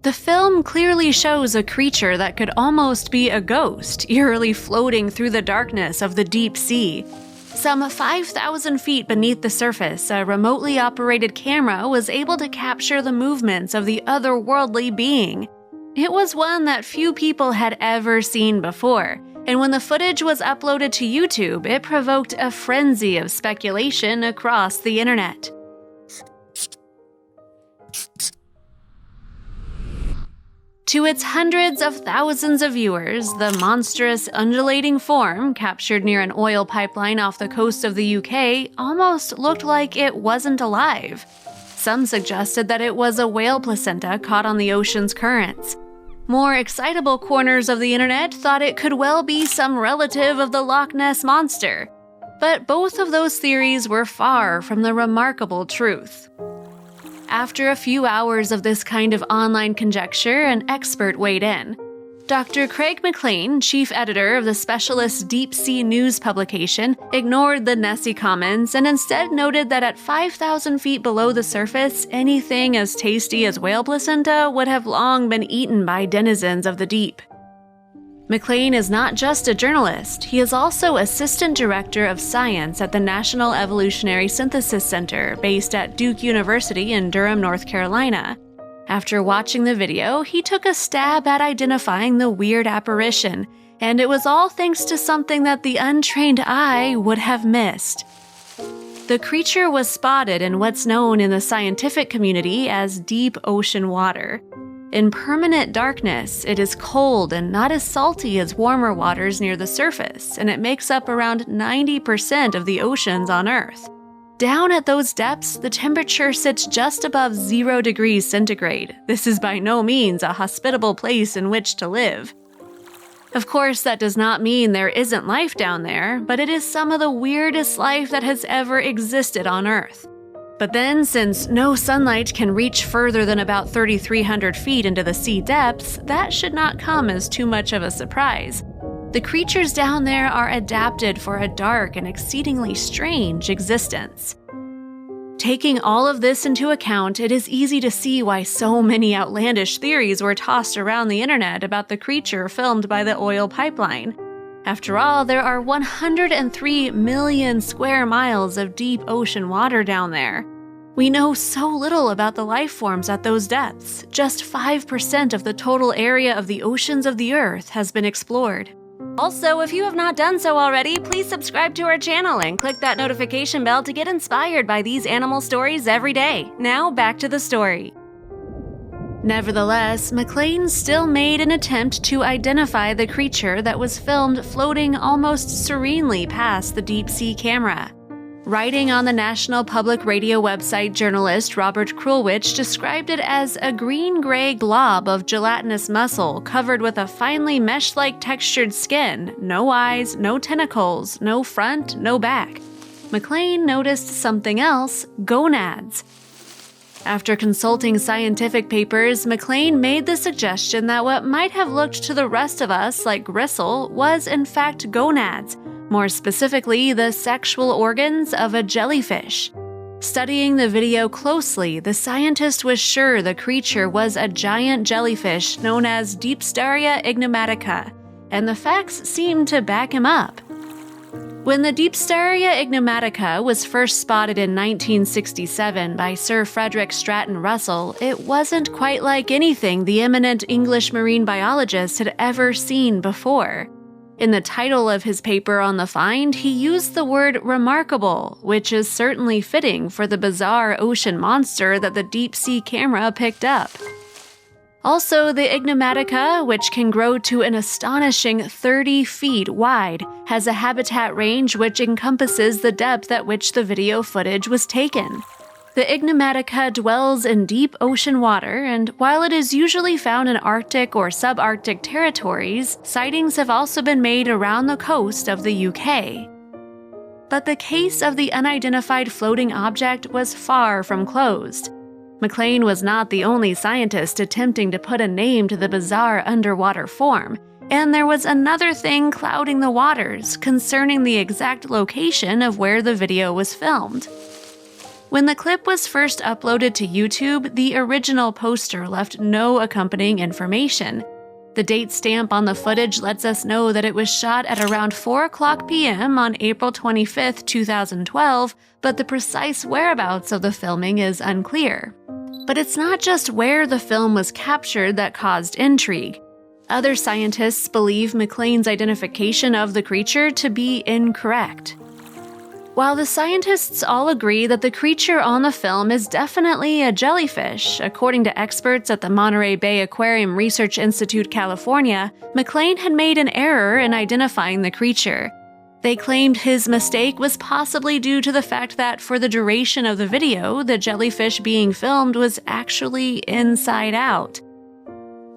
The film clearly shows a creature that could almost be a ghost, eerily floating through the darkness of the deep sea. Some 5,000 feet beneath the surface, a remotely operated camera was able to capture the movements of the otherworldly being. It was one that few people had ever seen before, and when the footage was uploaded to YouTube, it provoked a frenzy of speculation across the internet. To its hundreds of thousands of viewers, the monstrous, undulating form, captured near an oil pipeline off the coast of the UK, almost looked like it wasn't alive. Some suggested that it was a whale placenta caught on the ocean's currents. More excitable corners of the internet thought it could well be some relative of the Loch Ness Monster. But both of those theories were far from the remarkable truth. After a few hours of this kind of online conjecture, an expert weighed in. Dr. Craig McLean, chief editor of the specialist Deep Sea News publication, ignored the Nessie comments and instead noted that at 5,000 feet below the surface, anything as tasty as whale placenta would have long been eaten by denizens of the deep. McLean is not just a journalist, he is also assistant director of science at the National Evolutionary Synthesis Center, based at Duke University in Durham, North Carolina. After watching the video, he took a stab at identifying the weird apparition, and it was all thanks to something that the untrained eye would have missed. The creature was spotted in what's known in the scientific community as deep ocean water. In permanent darkness, it is cold and not as salty as warmer waters near the surface, and it makes up around 90% of the oceans on Earth. Down at those depths, the temperature sits just above 0 degrees centigrade. This is by no means a hospitable place in which to live. Of course, that does not mean there isn't life down there, but it is some of the weirdest life that has ever existed on Earth. But then, since no sunlight can reach further than about 3,300 feet into the sea depths, that should not come as too much of a surprise. The creatures down there are adapted for a dark and exceedingly strange existence. Taking all of this into account, it is easy to see why so many outlandish theories were tossed around the internet about the creature filmed by the oil pipeline. After all, there are 103 million square miles of deep ocean water down there. We know so little about the life forms at those depths. Just 5% of the total area of the oceans of the Earth has been explored. Also, if you have not done so already, please subscribe to our channel and click that notification bell to get inspired by these animal stories every day. Now, back to the story. Nevertheless, McLean still made an attempt to identify the creature that was filmed floating almost serenely past the deep sea camera. Writing on the National Public Radio website, journalist Robert Krulwich described it as a green-gray glob of gelatinous muscle covered with a finely mesh-like textured skin, no eyes, no tentacles, no front, no back. McLean noticed something else: gonads. After consulting scientific papers, McLean made the suggestion that what might have looked to the rest of us like gristle was in fact gonads, more specifically the sexual organs of a jellyfish. Studying the video closely, the scientist was sure the creature was a giant jellyfish known as Deepstaria ignomatica, and the facts seemed to back him up. When the Deepstaria ignomatica was first spotted in 1967 by Sir Frederick Stratton Russell, it wasn't quite like anything the eminent English marine biologist had ever seen before. In the title of his paper on the find, he used the word remarkable, which is certainly fitting for the bizarre ocean monster that the deep-sea camera picked up. Also, the ignomatica, which can grow to an astonishing 30 feet wide, has a habitat range which encompasses the depth at which the video footage was taken. The ignomatica dwells in deep ocean water, and while it is usually found in Arctic or subarctic territories, sightings have also been made around the coast of the UK. But the case of the unidentified floating object was far from closed. McLean was not the only scientist attempting to put a name to the bizarre underwater form, and there was another thing clouding the waters concerning the exact location of where the video was filmed. When the clip was first uploaded to YouTube, the original poster left no accompanying information. The date stamp on the footage lets us know that it was shot at around 4:00 p.m. on April 25, 2012, but the precise whereabouts of the filming is unclear. But it's not just where the film was captured that caused intrigue. Other scientists believe McLean's identification of the creature to be incorrect. While the scientists all agree that the creature on the film is definitely a jellyfish, according to experts at the Monterey Bay Aquarium Research Institute, California, McLean had made an error in identifying the creature. They claimed his mistake was possibly due to the fact that for the duration of the video, the jellyfish being filmed was actually inside out.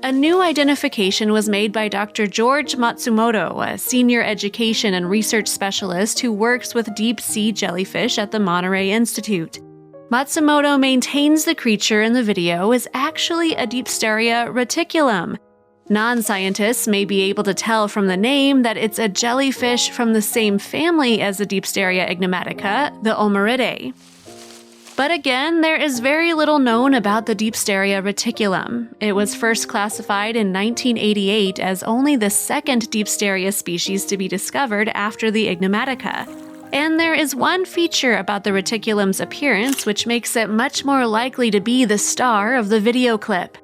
A new identification was made by Dr. George Matsumoto, a senior education and research specialist who works with deep-sea jellyfish at the Monterey Institute. Matsumoto maintains the creature in the video is actually a Deepsteria reticulum. Non-scientists may be able to tell from the name that it's a jellyfish from the same family as the Deepsteria ignomatica, the Omeridae. But again, there is very little known about the Deepsteria reticulum. It was first classified in 1988 as only the second Deepsteria species to be discovered after the ignomatica. And there is one feature about the reticulum's appearance which makes it much more likely to be the star of the video clip.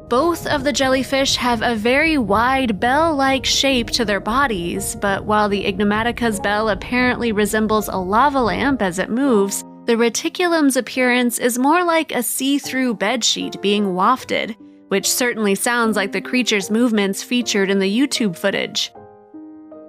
Both of the jellyfish have a very wide bell-like shape to their bodies, but while the ignomatica's bell apparently resembles a lava lamp as it moves, the reticulum's appearance is more like a see-through bedsheet being wafted, which certainly sounds like the creature's movements featured in the YouTube footage.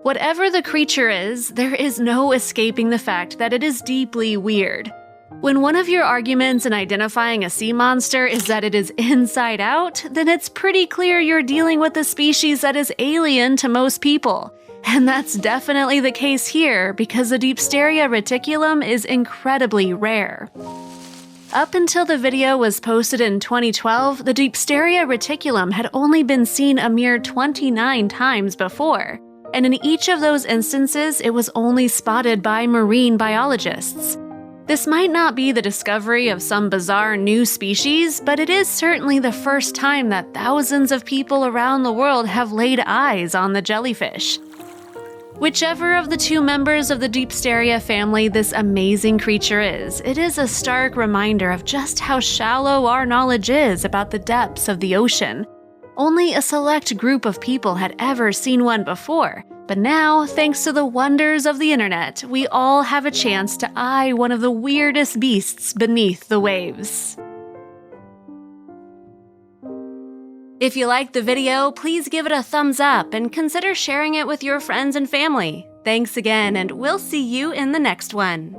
Whatever the creature is, there is no escaping the fact that it is deeply weird. When one of your arguments in identifying a sea monster is that it is inside out, then it's pretty clear you're dealing with a species that is alien to most people. And that's definitely the case here, because the Deepsteria reticulum is incredibly rare. Up until the video was posted in 2012, the Deepsteria reticulum had only been seen a mere 29 times before, and in each of those instances it was only spotted by marine biologists. This might not be the discovery of some bizarre new species, but it is certainly the first time that thousands of people around the world have laid eyes on the jellyfish. Whichever of the two members of the Deepsteria family this amazing creature is, it is a stark reminder of just how shallow our knowledge is about the depths of the ocean. Only a select group of people had ever seen one before, but now, thanks to the wonders of the internet, we all have a chance to eye one of the weirdest beasts beneath the waves. If you liked the video, please give it a thumbs up and consider sharing it with your friends and family. Thanks again, and we'll see you in the next one.